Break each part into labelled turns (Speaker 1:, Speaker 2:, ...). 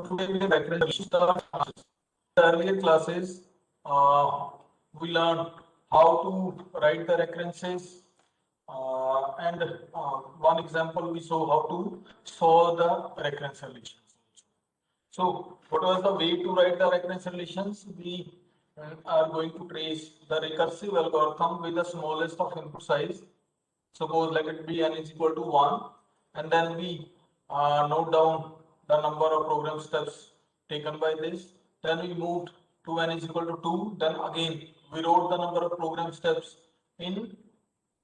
Speaker 1: today we have recurrence solutions. The earlier classes, we learned how to write the recurrences, and one example we saw how to solve the recurrence solutions. So, what was the way to write the recurrence solutions? We are going to trace the recursive algorithm with the smallest of input size. Suppose let it be n is equal to 1, and then we note down the number of program steps taken by this. Then we moved to n is equal to 2. Then again we wrote the number of program steps in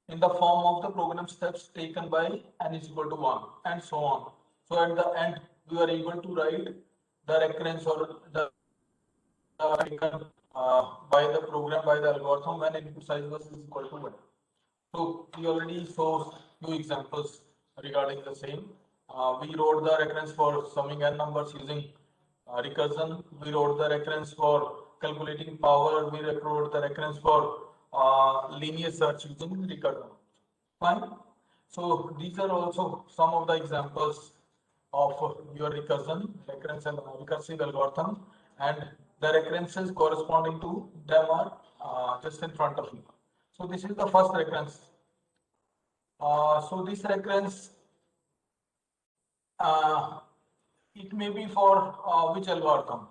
Speaker 1: the form of the program steps taken by n is equal to 1, and so on. So at the end we are able to write the recurrence or the taken by the program, by the algorithm, when input size was is equal to 1. So we already saw few examples regarding the same. We wrote the recurrence for summing n numbers using recursion. We wrote the recurrence for calculating power. We wrote the recurrence for linear search using recursion. Fine. So these are also some of the examples of your recursion, recurrence and recursive algorithm, and the recurrences corresponding to them are just in front of you. So this is the first recurrence. So this recurrence, it may be for which algorithm?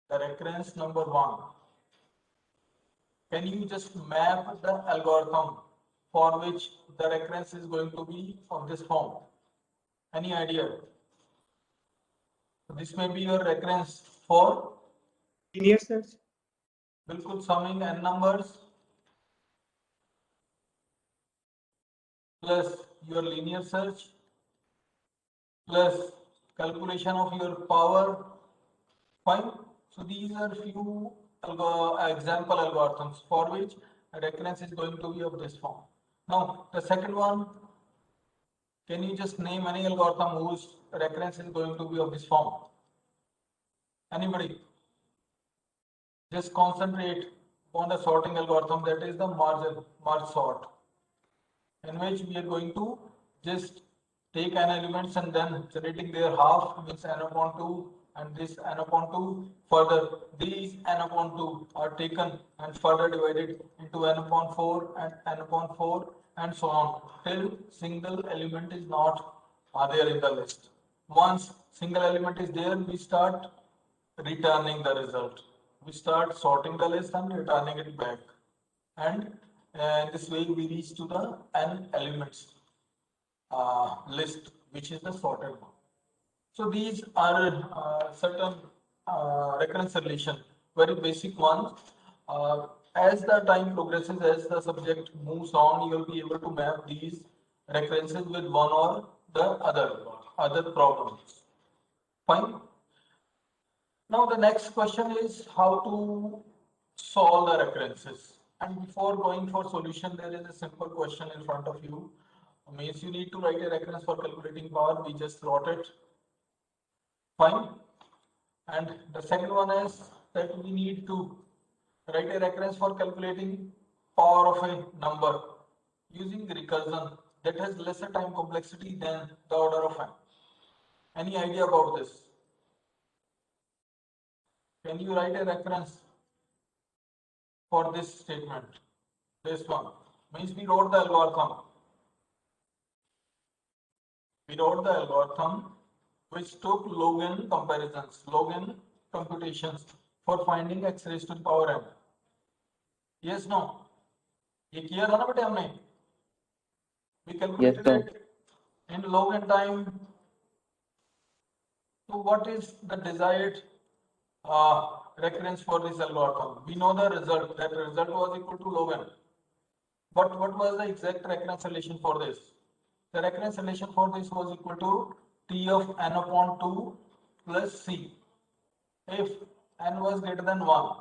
Speaker 1: The recurrence number 1. Can you just map the algorithm for which the recurrence is going to be of this form? Any idea? This may be your recurrence for
Speaker 2: linear search.
Speaker 1: बिल्कुल summing n numbers plus your linear search plus calculation of your power. Fine. So these are few example algorithms for which a recurrence is going to be of this form. Now the second one, can you just name any algorithm whose recurrence is going to be of this form? Anybody? Just concentrate on the sorting algorithm, that is the merge sort, in which we are going to just take n elements and then generating their half means n upon 2, and this n upon 2, further these n upon 2 are taken and further divided into n upon 4 and n upon 4 and so on till single element is not there in the list. Once single element is there, we start returning the result. We start sorting the list and returning it back, and this way we reach to the n elements list, which is the sorted one. So these are certain recurrence relation, very basic ones. As the time progresses, as the subject moves on, you will be able to map these recurrences with one or the other problems. Fine. Now the next question is how to solve the recurrences. And before going for solution, there is a simple question in front of you. Means you need to write a recurrence for calculating power. We just wrote it. Fine. And the second one is that we need to write a recurrence for calculating power of a number using recursion that has lesser time complexity than the order of n. Any idea about this? Can you write a recurrence for this statement? This one means we wrote the algorithm. We wrote the algorithm which took log n comparisons, log n computations for finding x raised to the power n. Yes, no? ये किया था ना बेटे हमने? We calculated it in log n time. So what is the desired recurrence for this algorithm? We know the result, that result was equal to log n. But what was the exact recurrence relation for this? The recurrence relation for this was equal to T of n upon 2 plus C. If n was greater than 1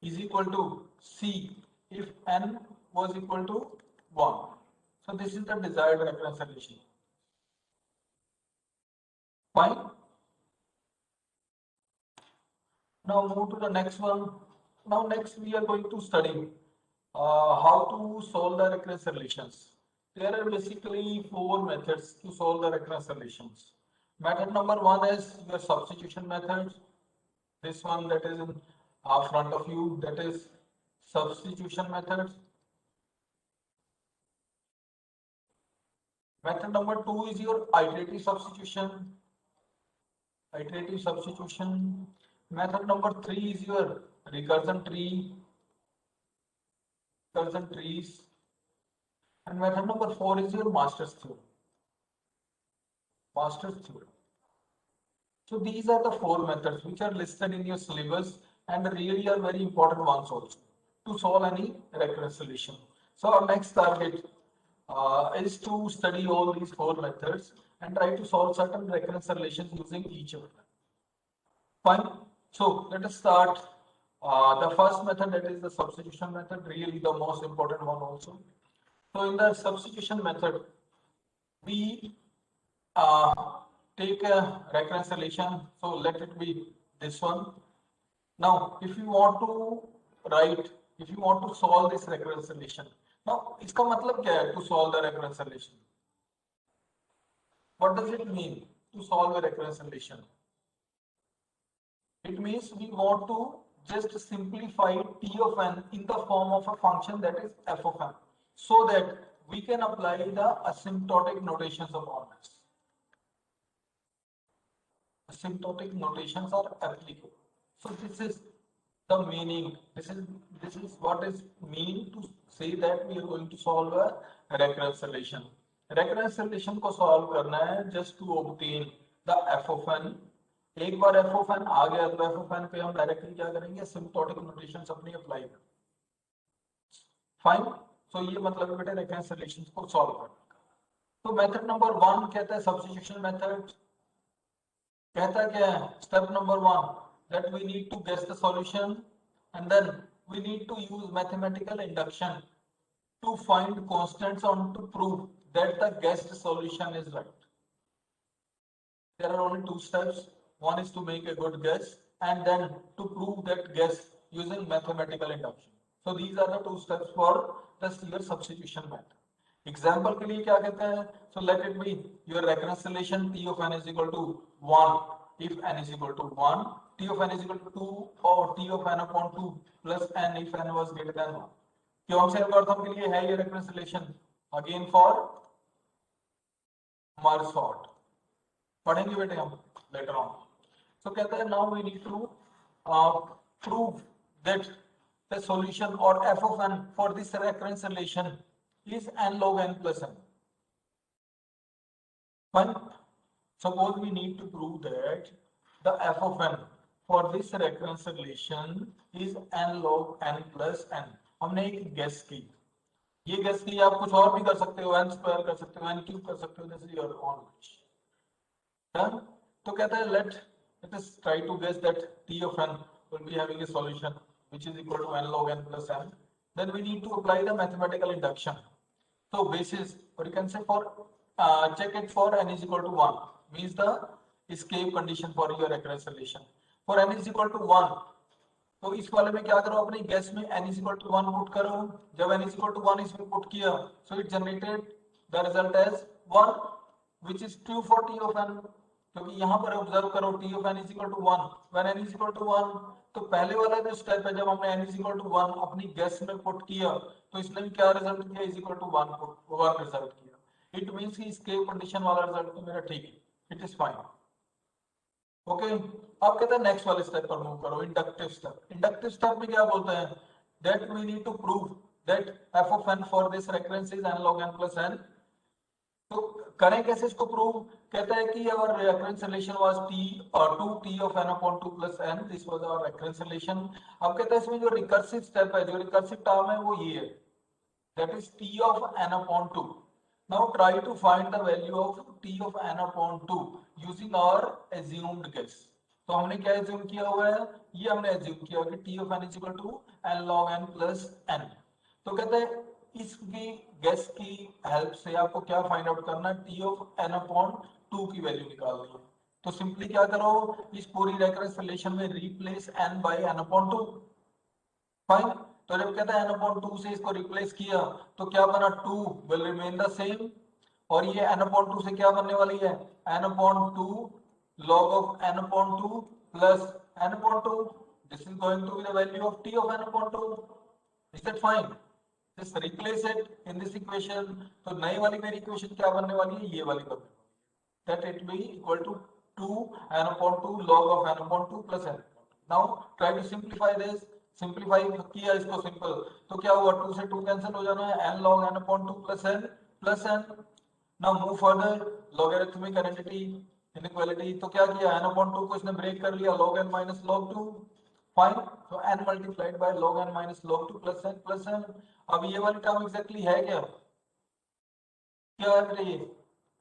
Speaker 1: is equal to C if n was equal to 1. So this is the desired recurrence relation. Fine. Now move to the next one. Now next we are going to study how to solve the recurrence relations. there are basically four methods to solve the recurrence relations. Method number one is your substitution method. This one that is in front of you, that is substitution method. Method number two is your iterative substitution. Iterative substitution. Method number three is your recursion tree. Recursion trees. And method number four is your master's theorem. Master's theorem. So these are the four methods which are listed in your syllabus and really are very important ones also to solve any recurrence solution. So our next target is to study all these four methods and try to solve certain recurrence relations using each of them. Fine. So let us start. The first method, that is the substitution method, really the most important one also. So in the substitution method, we take a recurrence relation. So let it be this one. Now, if you want to solve this recurrence relation, now इसका मतलब क्या है to solve the recurrence relation? What does it mean to solve a recurrence relation? It means we want to just simplify t of n in the form of a function that is f of n, so that we can apply the asymptotic notations upon this. Asymptotic notations are applicable. So this is the meaning. This is what is mean to say that we are going to solve a recurrence relation. Recurrence relation को solve करना है just to obtain the f of n. एक बार f of n आ गया तो f of n पे हम directly क्या करेंगे, सिम्प्टोटिक नोटेशंस अपनी अप्लाई करेंगे. फाइन. सो ये मतलब बेटे रेफरेंस रिलेशंस को सॉल्व करने का. तो मेथड नंबर वन कहता है सब्स्टिट्यूशन मेथड. कहता क्या है step number one, that we need to guess the solution and then we need to use mathematical induction to find constants on to prove that the guessed solution is right. There are only two steps. One is to make a good guess and then to prove that guess using mathematical induction. So these are the two steps for the your substitution method. Example के लिए क्या कहते हैं? So let it be your recurrence relation t of n is equal to 1 if n is equal to 1, t of n is equal to 2 or t of n upon 2 plus n if n was greater than 1. क्यों से algorithm के लिए है ये reference relation? Again for merge sort पढ़ेंगे बेटे हम later on. So कहता है now we need to prove that the solution और f of n for this reference relation is n log n plus n. Fine. Suppose we need to prove that the f of n for this recurrence relation is n log n plus n. हमने एक guess की. ये guess की आप कुछ और भी कर सकते हो, n स्क्वायर कर सकते हो, n क्यूब कर सकते हो, this is your own wish. Done. तो कहता है let us try to guess that t of n will be having a solution which is equal to n log n plus n. Then we need to apply the mathematical induction. So basis, or you can say for check it for n is equal to 1 means the escape condition for your recurrence relation. For n is equal to 1, तो इस वाले में क्या करो, अपने gas में n is equal to 1 put करो. जब n is equal to 1 इसमें पुट किया, so it generated the result as 1 which is true for t of n. क्योंकि यहाँ पर ऑब्जर्व करो t of n is equal to 1. when n is equal to 1, तो पहले वाला जो स्टेप है जब हमने n is equal to 1 अपनी गैस में पुट किया तो इसने भी क्या रिजल्ट किया, is equal to 1 रिजल्ट किया. इट मींस कि escape कंडीशन वाला रिजल्ट तो मेरा ठीक है, इट इज फाइन. ओके. अब कहते हैं नेक्स्ट वाले स्टेप पर मूव करो, इंडक्टिव स्टेप. इंडक्टिव स्टेप में क्या बोलते हैं, that we need to prove that f of n for this reference is n log n plus n. तो करें कैसे इसको प्रूव? कहता है कि our reference relation was t और 2t of n upon 2 plus n. This was our reference relation. अब कहता है इसमें जो रिकर्सिव स्टेप है, जो रिकर्सिव टर्म है वो ये है, that is t of n upon 2. Now try to find the value of t of n upon 2 using our assumed guess. तो हमने क्या assume किया हुआ है, ये हमने assume किया कि t of n is equal to n log n plus n. तो कहते हैं इसकी guess की हेल्प से आपको क्या फाइंड आउट करना है, t of n upon 2 की वैल्यू निकालनी है. तो सिंपली क्या करो, इस पूरी रेकरेंस रिलेशन में replace n by n upon 2. Fine. तो जब कहता है n अपॉन 2 से इसको रिप्लेस किया तो क्या बना, 2 विल रिमेन द सेम, और ये n अपॉन 2 से क्या बनने वाली है, n upon 2 log of n upon 2 plus n upon 2. This is going to be the value of t of n upon 2. Is that fine? Just replace it in this equation. तो नई वाली मेरी equation क्या बनने वाली है, ये वाली बनने वाली है, that it be equal to 2 n upon 2 log of n upon 2 plus n. Now try to simplify this. Simplify किया इसको सिंपल, तो क्या हुआ, 2 से 2 कैंसिल हो जाना है, n log n upon 2 plus n plus n. Now move further, logarithmic identity inequality, तो क्या किया, n upon 2 को इसने ब्रेक कर लिया, log n minus log 2. Fine, तो n multiplied by log n minus log 2 plus n. अब ये वाली टर्म एग्जैक्टली है क्या, क्या है ये,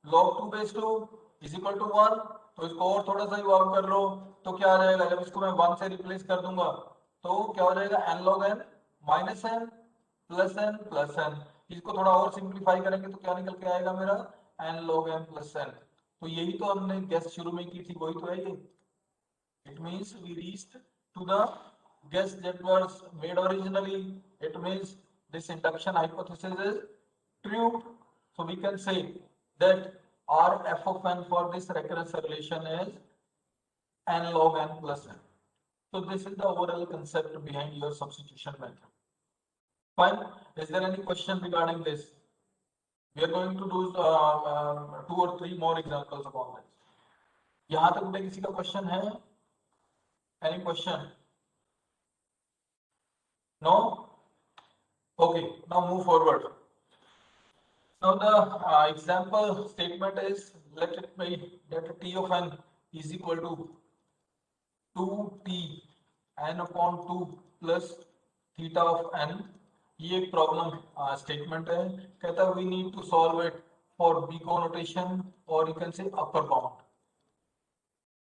Speaker 1: log 2 base 2 is equal to 1. तो इसको और थोड़ा सा इवॉल्व कर लो तो क्या आ जाएगा, जब इसको मैं 1 से रिप्लेस कर दूंगा तो क्या हो जाएगा, n log n minus n plus n. इसको थोड़ा और सिंप्लीफाई करेंगे तो क्या निकल के आएगा मेरा, n log n plus n. तो यही तो हमने गेस शुरू में की थी, वही तो है ये. It means we reached to the guess that was made originally. It means this induction hypothesis is true. So we can say that our f of n for this recurrence relation is n log n plus n. So this is the overall concept behind your substitution method. Fine. Is there any question regarding this? We are going to do 2 or 3 more examples upon this. यहाँ तक में किसी का question है? Any question? No? Okay, now move forward. Now the example statement is, let it be that t of n is equal to 2t n upon 2 plus theta of n. ये एक problem statement है, कहता है we need to solve it for b connotation or you can say upper bound.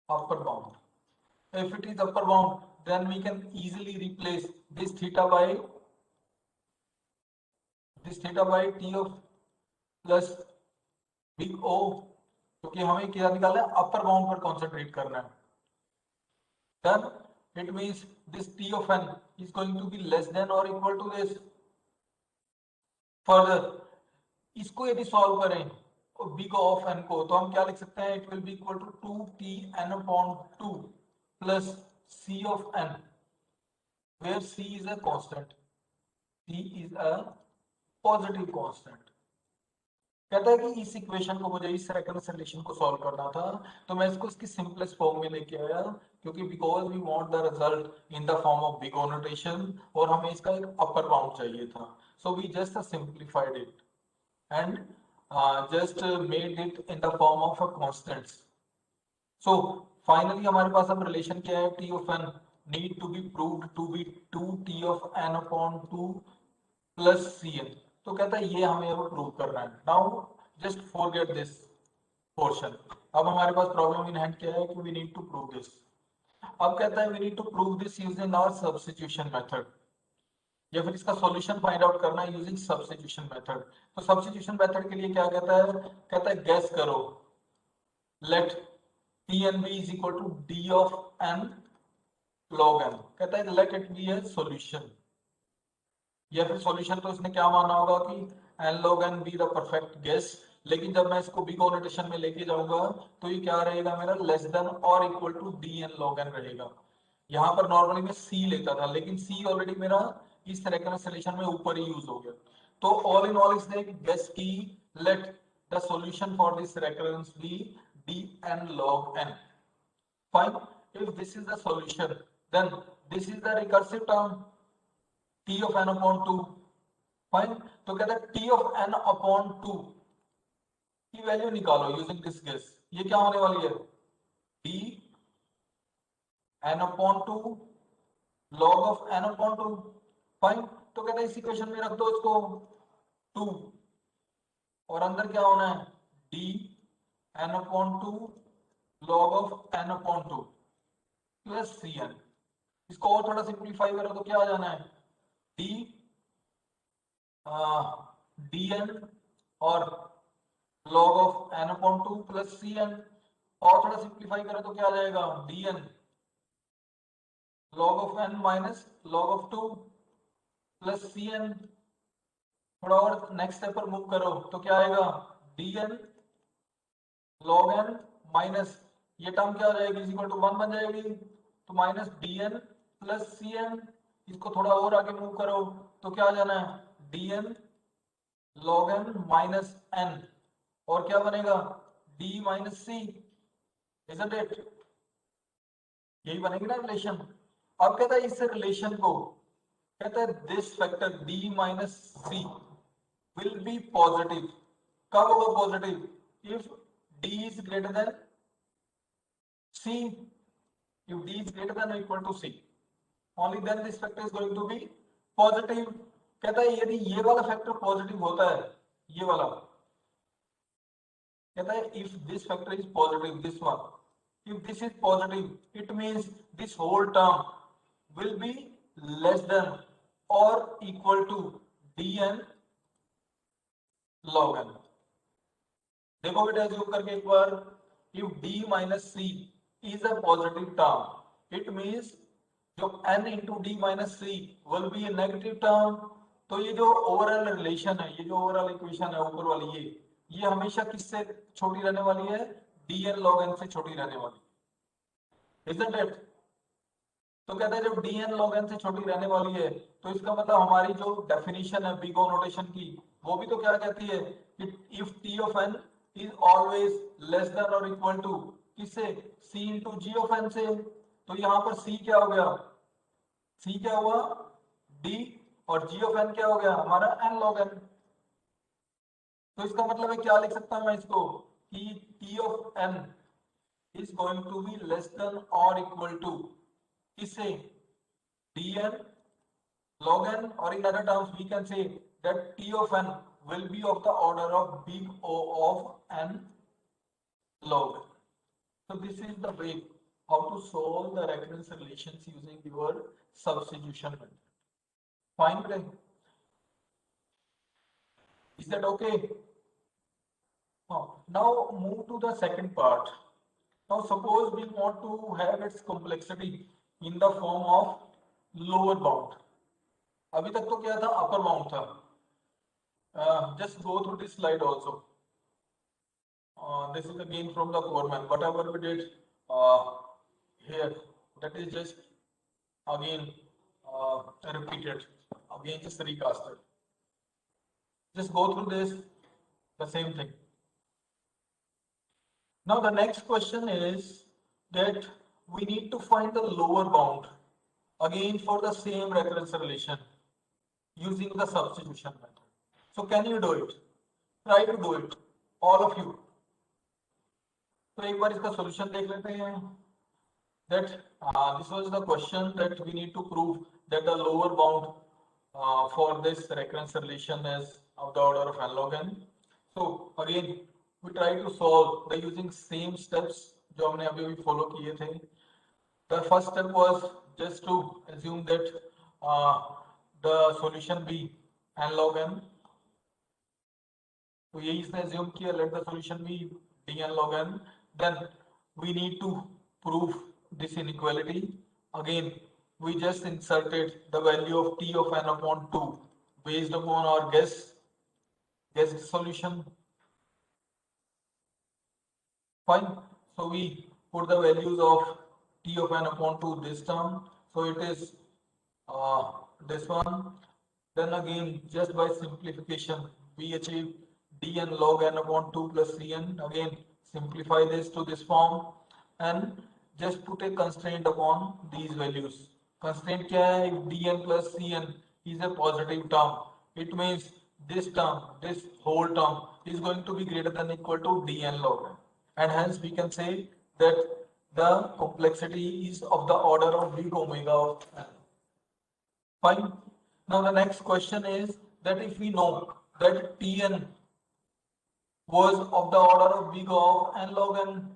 Speaker 1: Upper bound. If it is upper bound, then we can easily replace this theta by t of plus big O, क्योंकि हमें क्या निकालना है, upper bound पर concentrate करना है. Then it means this t of n is going to be less than or equal to this. Further, इसको यदि सॉल्व करें big O of n को, तो हम क्या लिख सकते हैं, it will be equal to 2t n upon 2 plus c of n, where c is a constant, c is a positive constant. कहता है कि इस इक्वेशन को मुझे इस रेकरेंस रिलेशन को सॉल्व करना था, तो मैं इसको इसकी सिंपलेस्ट फॉर्म में लेके आया, क्योंकि because we want the result in the form of big notation और हमें इसका एक अपर बाउंड चाहिए था. So we just simplified it and just made it in the form of a constants. So finally हमारे पास अब रिलेशन क्या है, t of n need to be proved to be 2t of n upon 2 plus cn. तो कहता है ये हमें अब प्रूव करना है. Now just forget this portion. अब हमारे पास प्रॉब्लम इन हैंड क्या है कि we need to prove this. अब कहता है we need to prove this using our substitution method, या फिर इसका सॉल्यूशन फाइंड आउट करना है यूजिंग सब्स्टिट्यूशन मेथड. तो सब्स्टिट्यूशन मेथड के लिए क्या कहता है गैस करो, let tn be is equal to d of n log n. कहता है let it be A solution, या फिर सॉल्यूशन तो इसने क्या माना होगा कि n log n be the perfect guess. लेकिन जब मैं इसको b कोनोटेशन में लेके जाऊंगा तो ये क्या रहेगा मेरा, लेस देन और equal to dn log n रहेगा. यहाँ पर नॉर्मली मैं c लेता था, लेकिन c ऑलरेडी मेरा इस तरह का सॉल्यूशन में ऊपर ही यूज हो गया. तो ऑल इन ऑल इसने गेस की, let the solution for this recurrence be dn log n. Fine. If this is the solution, then this is the recursive term t of n upon 2. Fine. तो कहता है t of n upon 2 की value निकालो using this guess. ये क्या होने वाली है, d n upon 2 log of n upon 2. Fine. तो कहता है इस इक्वेशन में रख दो इसको 2, और अंदर क्या होना है, d n upon 2 log of n upon 2 plus cn. इसको और थोड़ा सिंप्लीफाई करो तो क्या आ जाना है, d dn और log of n upon 2 plus cn. और थोड़ा सिंप्लीफाई करो तो क्या आ जाएगा, dn log of n minus log of 2 plus C N, थोड़ा और नेक्स्ट स्टेप पर मूव करो तो क्या आएगा, D N log N minus ये टर्म क्या हो जाएगी, इक्वल टू 1 बन जाएगी, तो minus D N plus C N, इसको थोड़ा और आगे मूव करो तो क्या आ जाना है, D N log N minus N, और क्या बनेगा, D minus C, isn't it, यही बनेगी ना रिलेशन। अब कहता है इस रिलेशन को, कहता है this factor d minus C will be positive, कब होगा positive, if d is greater than c, if d is greater than or equal to c, only then this factor is going to be positive। कहता है यदि ये वाला factor positive होता है, ये वाला कहता है if this factor is positive, this one, if this is positive, it means this whole term will be less than or equal to dn log n। देखो बेटा एज्यूम करके एक बार, if d minus c is a positive term, it means जो n into d minus c will be a negative term, तो ये जो overall relation है, ये जो ओवरऑल इक्वेशन है ऊपर वाली, ये हमेशा किससे छोटी रहने वाली है, dn log n से छोटी रहने वाली है, isn't it? तो कहते हैं जब dn log n से छोटी रहने वाली है, तो इसका मतलब हमारी जो डेफिनेशन है बिग O नोटेशन की, वो भी तो क्या कहती है कि if t of n is always less than or equal to किससे, c into g of n से, तो यहाँ पर c क्या हो गया, c क्या हुआ d, और g of n क्या हो गया हमारा n log n। तो इसका मतलब है क्या लिख सकता हूं मैं इसको, कि t of n is going to be less than or equal to किससे, dn log n, or in other terms we can say that t of n will be of the order of big O of n log n। So this is the way how to solve the recurrence relations using your substitution method. Fine, Greg? Is that okay? Now move to the second part. Now suppose we want to have its complexity in the form of lower bound। अभी तक तो क्या था, upper bound था। Just go through this slide also। This is again from the Gorman, whatever we did here, that is just again repeated, again just recasted, just go through this, the same thing। Now the next question is that we need to find the lower bound again for the same recurrence relation using the substitution method। So can you do it? Try to do it, all of you। तो एक बार इसका solution देख लेते हैं। That this was the question that we need to prove that the lower bound for this recurrence relation is of the order of n log n। So again we try to solve by using same steps जो हमने अभी अभी follow किए थे। The first step was just to assume that the solution be n log n। तो यही इसने assume किया, let the solution be dn log n। Then we need to prove this inequality। Again we just inserted the value of t of n upon 2 based upon our guessed solution। Fine, so we put the values of t of n upon 2 this term, so it is this one। Then again just by simplification we achieve dn log n upon 2 plus cn। Again simplify this to this form and just put a constraint upon these values। Constraint क्या है, if dn plus cn is a positive term, it means this term, this whole term is going to be greater than or equal to dn log n, and hence we can say that the complexity is of the order of big omega of n। Fine. Now the next question is that if we know that Tn was of the order of big O of n log n,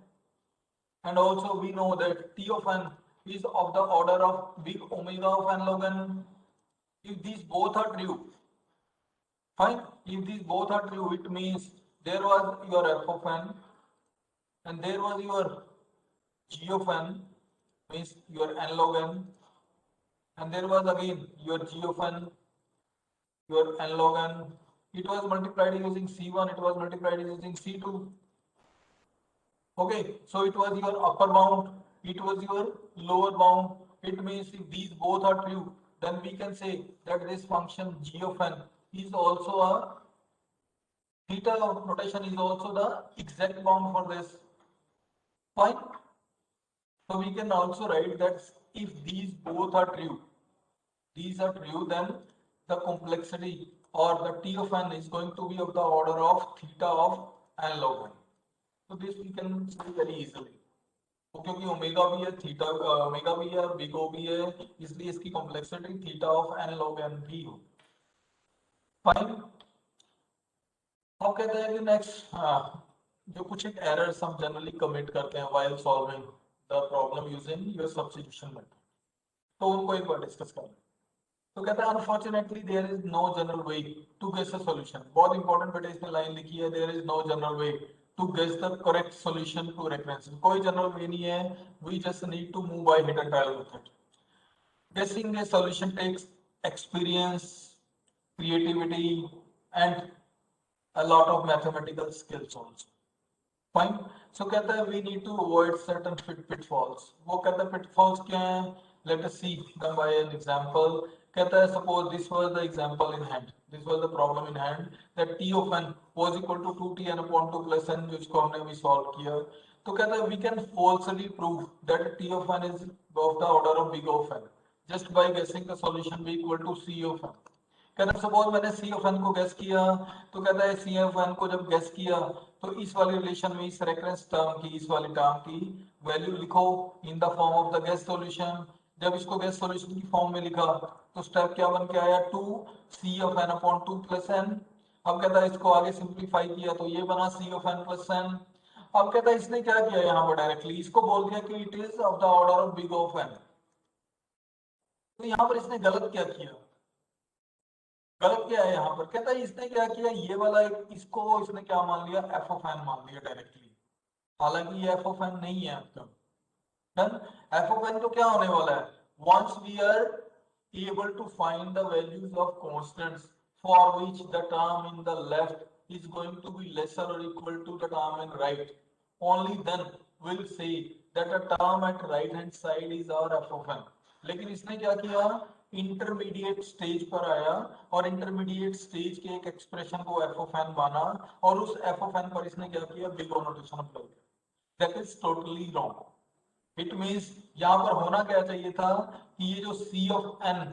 Speaker 1: and also we know that T of n is of the order of big omega of n log n, if these both are true, fine, if these both are true, it means there was your f of n and there was your g of n, means your n log n, and there was again your g of n your n log n, it was multiplied using C1, it was multiplied using C2. Okay, so it was your upper bound, it was your lower bound. It means if these both are true, then we can say that this function g of n is also a theta notation, is also the exact bound for this. Fine. So we can also write that if these both are true, then the complexity or the T of n is going to be of the order of theta of n log n. So this we can say very easily. तो क्योंकि omega भी है, theta omega भी है, big ओ भी है, इसलिए इसकी complexity theta of n log n भी हो. फाइन. अब कहते हैं कि नेक्स्ट जो कुछ एक एरर्स हम जनरली कमिट करते हैं while solving the problem using your substitution method, तो उनको एक बार डिस्कस करें. तो कहता है unfortunately there is no general way to guess a solution. बहुत इंपॉर्टेंट बेटा इसमें लाइन लिखी है, there is no general way to guess the correct solution to reference. कोई जनरल वे नहीं है, we just need to move by hit and trial method. Guessing a solution takes experience, creativity and a lot of mathematical skills also. Fine. So कहता है we need to avoid certain pitfalls. वो कहता है pitfalls क्या हैं? Let us see them by an example. कहता है suppose this was the example in hand. This was the problem in hand that t of n was equal to 2t n upon 2 plus n, जिसको हमने अभी solve किया. तो कहता है we can falsely prove that t of n is of the order of big of n just by guessing the solution be equal to c of n. कहता है suppose मैंने सी ऑफ एन को guess किया, तो कहता है सी of N को जब गेस किया तो इस वाली रिलेशन में इस रेफरेंस टर्म की, इस वाली टर्म की वैल्यू लिखो in the form of the guess solution. जब इसको गेस सॉल्यूशन की फॉर्म में लिखा तो स्टेप क्या बन के आया, 2 C of n upon 2 plus n. अब कहता है इसको आगे सिंप्लीफाई किया तो ये बना सी ऑफ एन प्लस एन. अब कहता है इसने क्या किया, यहाँ पर डायरेक्टली इसको बोल दिया कि it is of the order of big of N. तो यहाँ पर इसने गलत क्या किया, गलत क्या है यहाँ पर. कहता है इसने क्या किया, ये वाला इसको इसने क्या मान लिया, एफ ऑफ एन मान लिया डायरेक्टली, हालांकि ये एफ ऑफ एन नहीं है आपका. डन. एफ ऑफ एन तो क्या होने वाला है, once we are able to find the values of constants for which the term in the left is going to be lesser or equal to the term in right, only then we'll say that the term at right hand side is our f of n. लेकिन इसने क्या किया, intermediate stage पर आया और intermediate stage के एक expression को एफ ऑफ एन माना और उस एफ ऑफ एन पर इसने क्या किया, बिग ओ नोटेशन अप्लाई किया. That is totally wrong. It means यहां पर होना क्या चाहिए था कि ये जो सी ऑफ एन,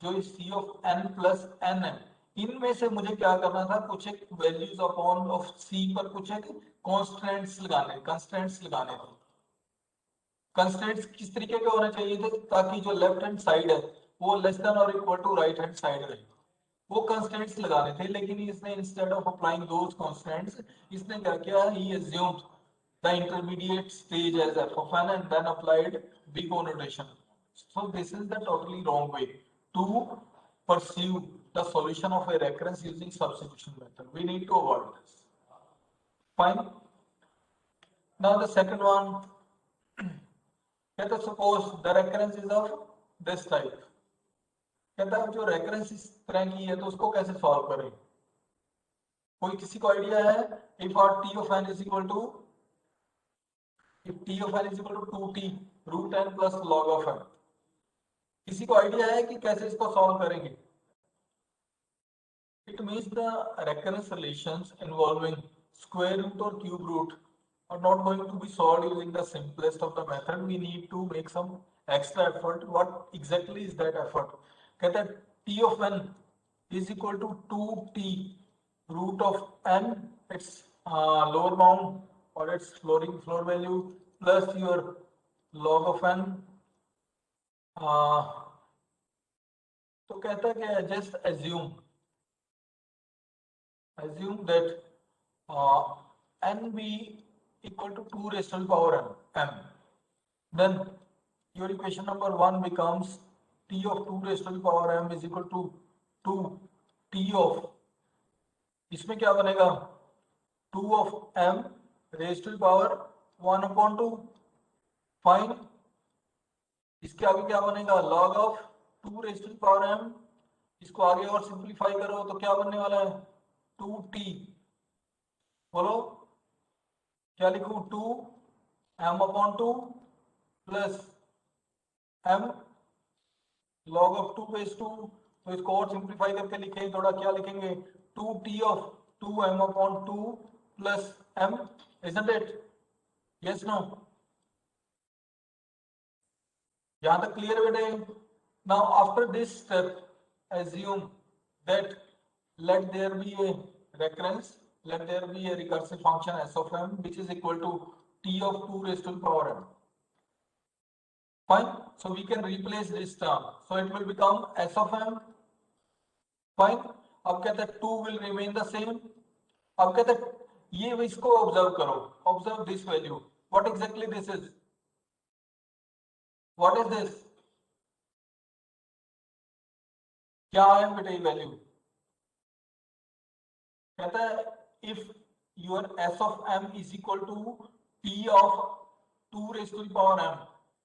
Speaker 1: जो सी ऑफ एन प्लस एन है, इनमें से मुझे क्या करना था, कुछ एक वैल्यूज अपॉन ऑफ सी पर कुछ एक कॉन्स्टेंट्स लगाने थे. कंस्ट्रेंट्स किस तरीके के होने चाहिए थे, ताकि जो लेफ्ट हैंड साइड है वो लेस देन और equal to right hand side रहे, वो कंस्ट्रेंट्स लगाने थे. लेकिन इसने instead of applying those constraints, इसने क्या किया, he assumed the intermediate stage as f of n and then applied big O notation. So this is the totally wrong way to pursue the solution of a recurrence using substitution method. We need to avoid this. Fine. Now the second one, कहता suppose the recurrence is of this type. कहता है जो recurrence इस तरह की है तो उसको कैसे सॉल्व करें, कोई किसी को आइडिया है. If R T of N is equal to, if T of N is equal to 2t root N plus log of N, किसी को आइडिया है कि कैसे इसको सॉल्व करेंगे. It means the recurrence relations involving square root और cube root are not going to be solved using the simplest of the method. We need to make some extra effort. What exactly is that effort? कहता है t of n is equal to 2t root of n, its lower bound or its floor value plus your log of n. तो कहता है कि just assume that n be equal to 2 raised to the power m. Then your equation number 1 becomes t of 2 raised to the power m is equal to 2 t of, इसमें क्या बनेगा, 2 of m raised to the power 1 upon 2. Fine. इसके आगे क्या बनेगा, log of 2 raised to the power m इसको आगे और सिंप्लीफाई करो तो क्या बनने वाला है 2t, बोलो क्या लिखूं 2m/2 plus m log of 2/2। तो इसको और सिंप्लीफाई करके लिखें थोड़ा, क्या लिखेंगे 2t of 2m/2 plus m, isn't it? Yes, no? यहां तक क्लियर बेटे? Now after this step assume that let there be a recurrence, let there be a recursive function s of m which is equal to t of 2 raised to the power m. Fine, so we can replace this term, so it will become s of m. Fine, अब कहते हैं 2 will remain the same. अब कहते हैं ये इसको observe करो, observe this value, what exactly this is, what is this, क्या है बेटा ये वैल्यू? कहता है if your s of m is equal to t of 2 raise to the power m,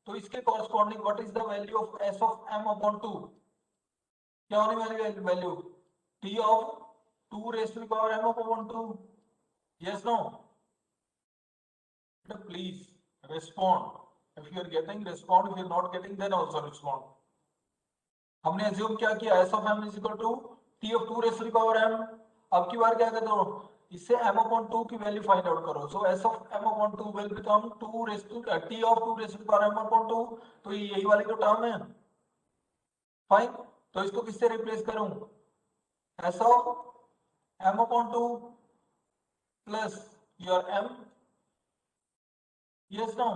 Speaker 1: तो इसके corresponding what is the value of s of m upon 2? क्या होने वाली value t of 2 raise to the power m upon 2? Yes no? Please respond. If you are getting, respond. If you are not getting, then also respond. हमने assume क्या किया, s of m is equal to t of 2 raised to the power m. अब की बार क्या कहते हो, इससे m upon 2 की वैल्यू फाइंड आउट करो. So s of m upon 2 will become 2 raised to t of 2 raised to the power m upon 2. तो यही वाली तो टर्म है. फाइन, तो इसको किससे रिप्लेस करूं, s of m upon 2 plus your m. Yes no?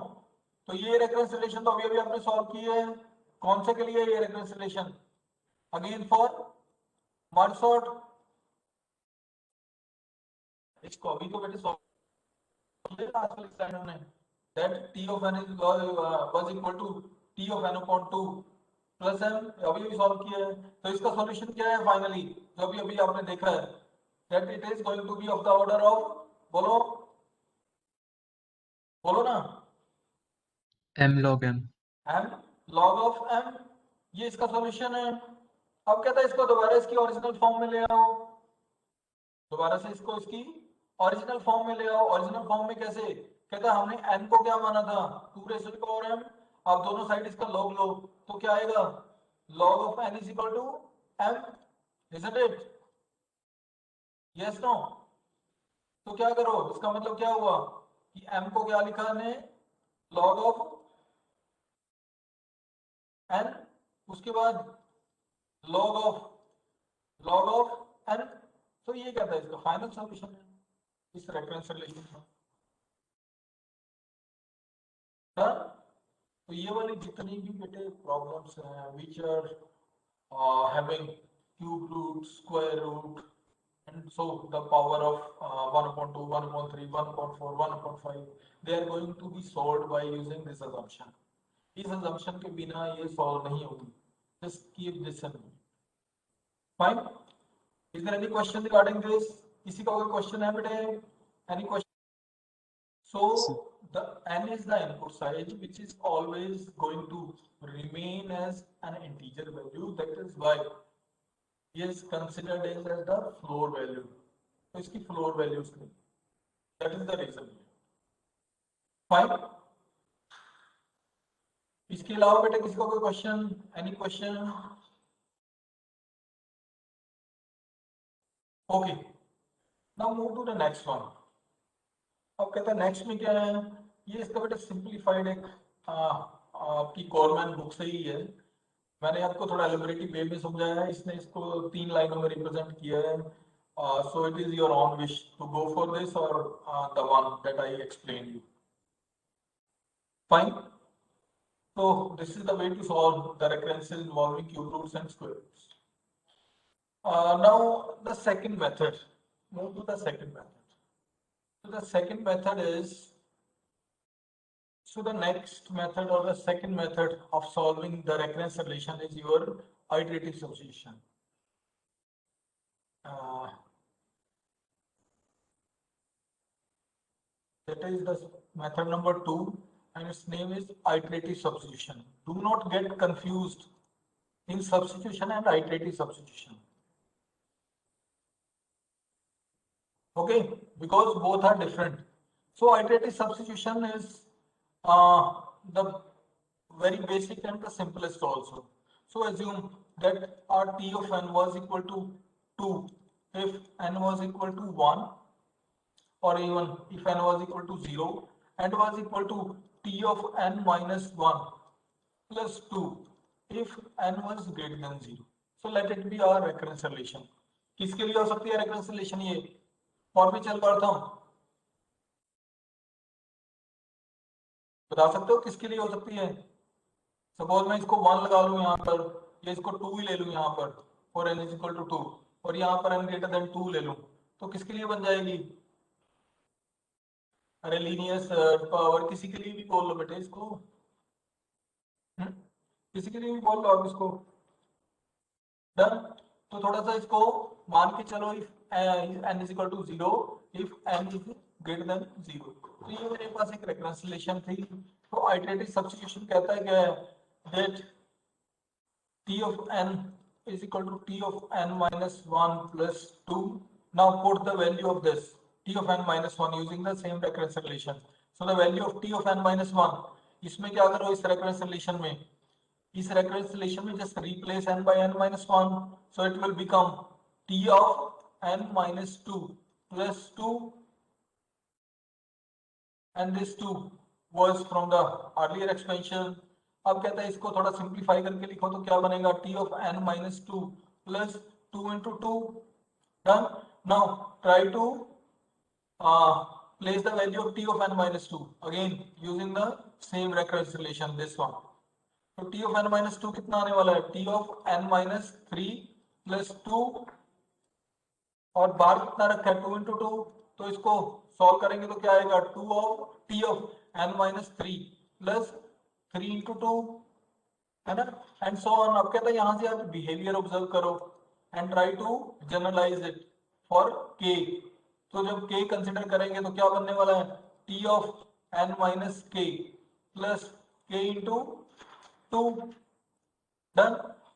Speaker 1: तो ये रेफरेंस रिलेशन तो अभी अभी आपने सॉल्व किए हैं. कौन से के लिए ये रेफरेंस रिलेशन? अगेन फॉर मर्सॉट. इसको अभी तो बेटे सॉल्व किया आज वाली स्लाइड में, that t of n is was equal to t of n upon 2 plus m. अभी अभी सॉल्व किया है. तो इसका सॉल्यूशन क्या है फाइनली, जो अभी अभी आपने देखा है, that it is going to be of the order of, बोलो बोलो ना,
Speaker 2: m log m.
Speaker 1: m log of m. ये इसका सॉल्यूशन है. अब कहता है इसको दोबारा इसकी ओरिजिनल फॉर्म में ले आओ, दोबारा से इसको इसकी ओरिजिनल फॉर्म में ले आओ. ओरिजिनल फॉर्म में कैसे? कहता है हमने n को क्या माना था 2 raise to the power m. अब दोनों साइड इसका लॉग लो तो क्या आएगा, log of n is equal to m, isn't it? यस नो? तो क्या करो, इसका मतलब क्या हुआ कि m को क्या लिखा हमने, log ऑफ n, उसके बाद log ऑफ n. तो ये कहता है इसका फाइनल सॉल्यूशन है इस रेफरेंस रिलेशन का. तो ये वाली जितनी भी बेटे प्रॉब्लम्स हैं which are having cube root, square root, and so the power of 1/2, 1/3, 1/4, 1/5, they are going to be solved by using this assumption. इस assumption के बिना ये solve नहीं होगी. Just keep this in mind. Fine. Is there any question regarding this? किसी का कोई question है बेटे? Any question? So the n is the input size which is always going to remain as an integer value. That is why is considered as the floor value. तो इसकी floor values नहीं. That is the reason. Fine. इसके अलावा बेटे किसी का कोई question, any question? Okay, now move to the next one. अब कहता है नेक्स्ट में क्या है, ये इसका बेटे सिंप्लीफाइड एक आपकी गवर्नमेंट बुक से ही है. मैंने आपको थोड़ा एलिबरेटिव वे में समझाया है, इसने इसको 3 लाइनों में रिप्रेजेंट किया है. So it is your own wish to go for this और the one that I explain you. Fine. So this is the way to solve the recurrences involving cube roots and square roots. Now the second method. Move to the second method. So the second method is, so the next method or the second method of solving the recurrence relation is your iterative substitution. That is the method number 2. And its name is iterative substitution. Do not get confused in substitution and iterative substitution. Okay, because both are different. So iterative substitution is the very basic and the simplest also. So assume that our t of n was equal to 2 if n was equal to 1, or even if n was equal to 0 and was equal to t of n minus 1 plus 2 if n was greater than 0. So let it be our recurrence relation. किसके लिए हो सकती है recurrence relation? ये और भी चल करता हूं, बता सकते हो किसके लिए हो सकती है? सपोज मैं इसको 1 लगा लूं यहाँ पर, या इसको 2 ही ले लूं यहाँ पर for n is equal to 2, और यहाँ पर n ग्रेटर देन 2 ले लूं, तो किसके लिए बन जाएगी? अरे लीनियस पावर किसी के लिए भी बोल लो बेटे इसको, किसी के लिए भी बोल लो आप इसको। डन। तो थोड़ा सा इसको मान के चलो, if n is equal to 0, if n is greater than 0, तो ये मेरे पास एक रेफरेंस रिलेशन थी। तो आइटरेटिव सब्स्टिट्यूशन कहता है क्या है, that t of n is equal to t of n minus 1 plus 2. Now put the value of this t of n minus 1 using the same recurrence relation. So the value of t of n minus 1, इसमें क्या करो इस recurrence relation में, इस recurrence relation में just replace n by n minus 1, so it will become t of n minus 2 plus 2, and this 2 was from the earlier expansion. अब कहता है इसको थोड़ा सिंप्लीफाई करके लिखो तो क्या बनेगा, t of n minus 2 plus 2 into 2. Done. Now try to place the value of t of n minus 2 again using the same recurrence relation, this one. तो t of n minus 2 कितना आने वाला है, t of n minus 3 plus 2, और बार कितना रखा है 2 into 2, तो इसको सॉल्व करेंगे तो क्या आएगा, 2 of t of n minus 3 plus 3 into 2, है ना, एंड सो ऑन। अब कहता है यहाँ से आप बिहेवियर ऑब्जर्व करो and try to generalise it for k। तो जब k कंसिडर करेंगे तो क्या बनने वाला है, t of n minus k plus k into 2। Done.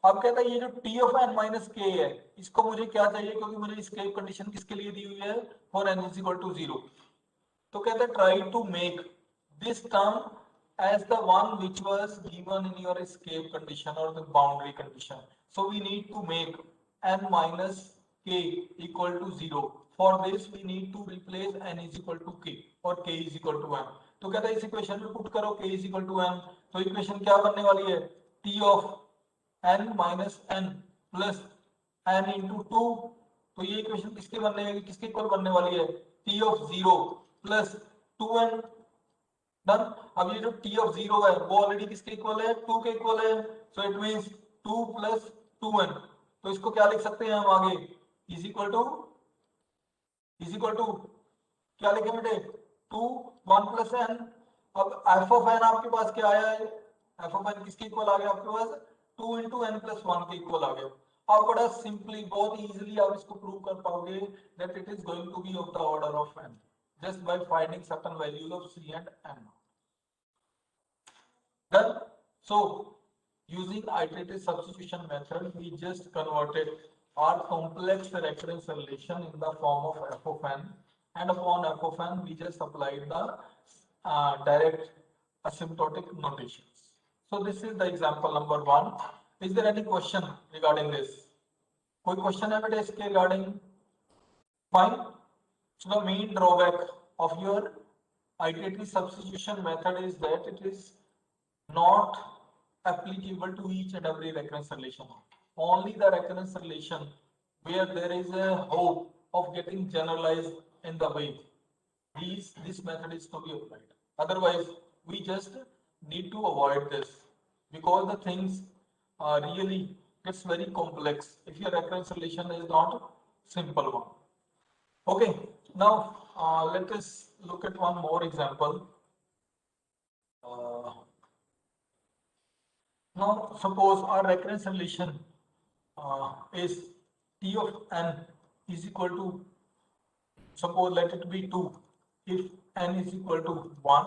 Speaker 1: अब कहता है ये जो t of n minus k है, इसको मुझे क्या चाहिए, क्योंकि मुझे escape कंडीशन किसके लिए दी हुई है, for n is equal to 0। तो कहता है try to make this term as the one which was given in your escape condition or the boundary condition. So we need to make n minus k equal to 0. For this we need to replace n is equal to k or k is equal to n. तो कहता है इस equation में put करो k is equal to n, तो equation क्या बनने वाली है, t of n minus n plus n into 2। तो ये इक्वेशन किसके बनने वाली, किसके इक्वल बनने वाली है, t of 0 plus 2n। Done. अब ये जो t of 0 है वो ऑलरेडी किसके इक्वल है, 2 के इक्वल है, so it means 2 plus 2n। तो इसको क्या लिख सकते हैं हम आगे, इज इक्वल टू क्या लिखे बेटे, 2 1 plus n। अब f of n आपके पास क्या आया है, f of n किसके इक्वल आ गया आपके पास, 2 into n plus 1 के इक्वल आ गया। अब बड़ा सिंपली बहुत इजीली आप इसको प्रूव कर पाओगे that it is going to be of the order of n just by finding certain values of c and n। Done. So using iterative substitution method, we just converted our complex recurrence relation in the form of f of n, and upon f of n we just applied the direct asymptotic notations. So this is the example number 1. Is there any question regarding this? कोई question है बेटे इसके regarding? Fine. So the main drawback of your iterative substitution method is that it is not applicable to each and every recurrence relation. Only the recurrence relation where there is a hope of getting generalized in the way this method is to be applied. Otherwise we just need to avoid this, because the things really gets very complex if your recurrence relation is not simple one. Okay, now let us look at one more example. Now suppose our recurrence relation is t of n is equal to, suppose let it be 2, if n is equal to 1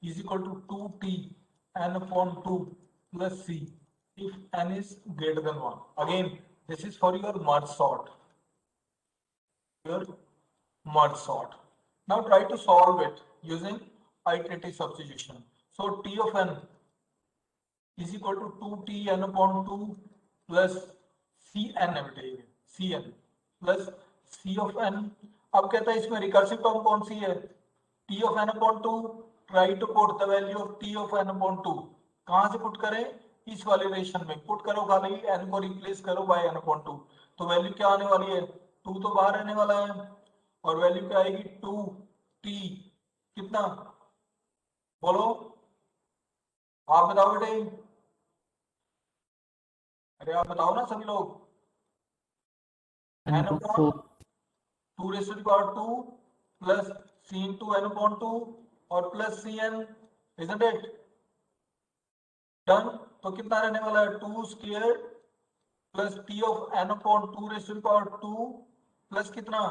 Speaker 1: is equal to 2t n upon 2 plus c, if n is greater than 1. Again, this is for your merge sort. Now try to solve it using iterative substitution. So t of n is equal to 2tn upon 2 plus cn है बेटे, cn plus c of n. अब कहता है इसमें recursive term कौन सी है? t of n upon 2. Try to put the value of t of n upon 2. कहां से पुट करें? इस वाले रिलेशन में पुट करो, खाली n को रिप्लेस करो बाय n upon 2. तो वैल्यू क्या आने वाली है? 2 तो बाहर रहने वाला है और वैल्यू क्या आएगी? 2t कितना बोलो, आप बताओ बेटे, अरे आप बताओ ना सभी लोग. n upon 2 raised to the power 2 plus c into n upon 2 और plus cn, isn't it? Done. तो कितना रहने वाला है? 2 square plus t of n upon 2 raised to the power 2 plus कितना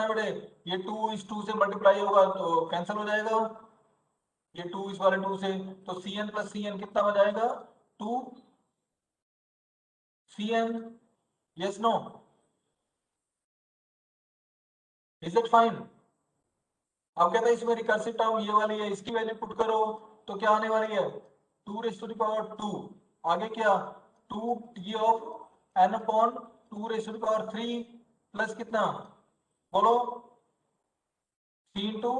Speaker 1: बेटे? ये 2 इस 2 से मल्टीप्लाई होगा तो कैंसिल हो जाएगा, ये 2 इस वाले 2 से, तो cn प्लस cn कितना हो जाएगा? 2 cn. Yes no, is it fine? अब कहता है इसमें रिकर्सिव टर्म ये वाली है, इसकी वैल्यू पुट करो तो क्या आने वाली है? 2 raised to the power 2. आगे क्या? 2t of n upon 2 raised to the power 3 plus कितना बोलो? c into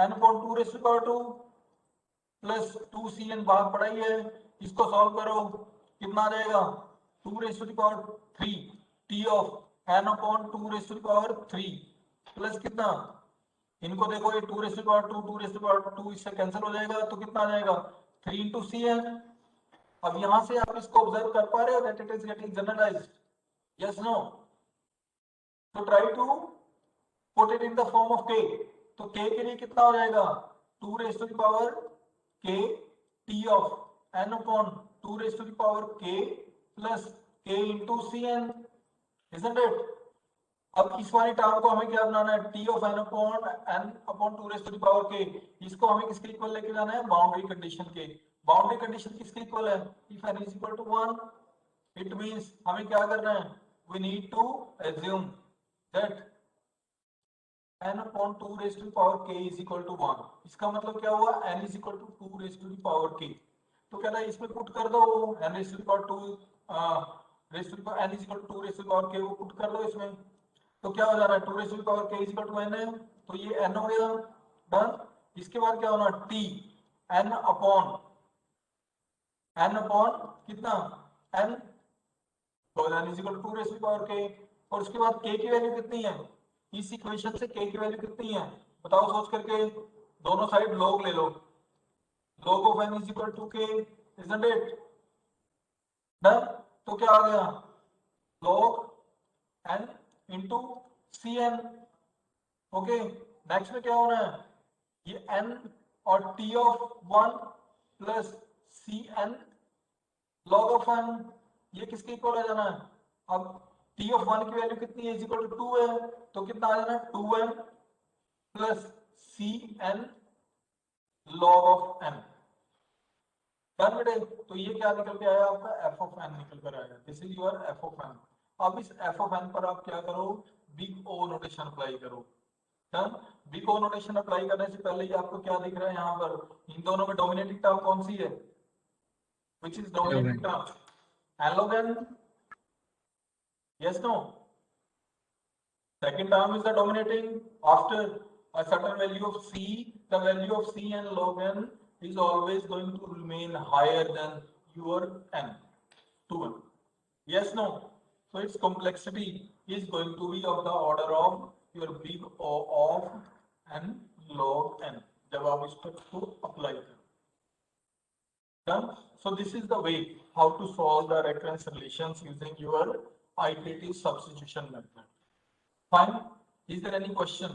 Speaker 1: n upon 2 raised to the power 2 plus 2cn बाहर पड़ा ही है, इसको सॉल्व करो, कितना आ जाएगा? 2 raised to the power 3 t of n upon 2 raised to the power 3 plus कितना, इनको देखो, ये 2 raised to the power 2 2 raised to the power 2 इससे कैंसिल हो जाएगा, तो कितना आ जाएगा? 3 into cn. अब यहां से आप इसको ऑब्जर्व कर पा रहे हो that it is getting generalised, yes no? तो try to put it in the form of k. तो k के लिए कितना हो जाएगा? 2 raised to the power k t of n upon 2 raised to the power k plus k into cn, isn't it? अब इस वाली टर्म को हमें क्या बनाना है? t of n upon 2 raised to the power k. इसको हमें किसके इक्वल लेके जाना है? बाउंड्री कंडीशन के. बाउंड्री कंडीशन किसके इक्वल है? if n is equal to 1, it means हमें क्या करना है? we need to assume that n upon 2 raised to the power k is equal to 1. इसका मतलब क्या हुआ? n is equal to 2 raised to the power k. तो कहता है इसमें पुट कर दो n raised to the power 2 raised to the power n is equal to 2 raised to the power k, वो पुट कर दो इसमें, तो क्या हो जा रहा है? 2 raised to the power k is equal to n है, तो ये n हो गया. डन. इसके बाद क्या होना? t n upon कितना? n, तो n is equal to 2 raised to the power k. और उसके बाद k की वैल्यू कितनी है? इस इक्वेशन से k की वैल्यू कितनी है बताओ सोच करके, दोनों साइड log ले लो, log of n is equal to k, isn't it? Done. तो क्या आ गया? log n into cn. Okay, next में क्या होना है? ये n और t of 1 plus cn log of n, ये किसके इक्वल आ जाना है? अब t of 1 की वैल्यू कितनी है? इज इक्वल टू 2 है, तो कितना आ जाना है? 2n plus cn log of n. Done बेटे. तो ये क्या निकल के आया? आपका f of n निकल कर आया. This is your f of n. अब इस f of n पर आप क्या करो? बिग O नोटेशन अप्लाई करो. Done. Big O notation apply करने से पहले ही आपको क्या दिख रहा है यहाँ पर? इन दोनों में डोमिनेटिंग टर्म कौन सी है? Which is dominating term? n log n. yes no? Second term is the dominating. After a certain value of c, the value of c n log n is always going to remain higher than your n. 2n. Yes no? So its complexity is going to be of the order of your big O of n log n. जब आप इस पर को apply करें. Done. So this is the way how to solve the recurrence relations using your iterative substitution method. Fine. Is there any question?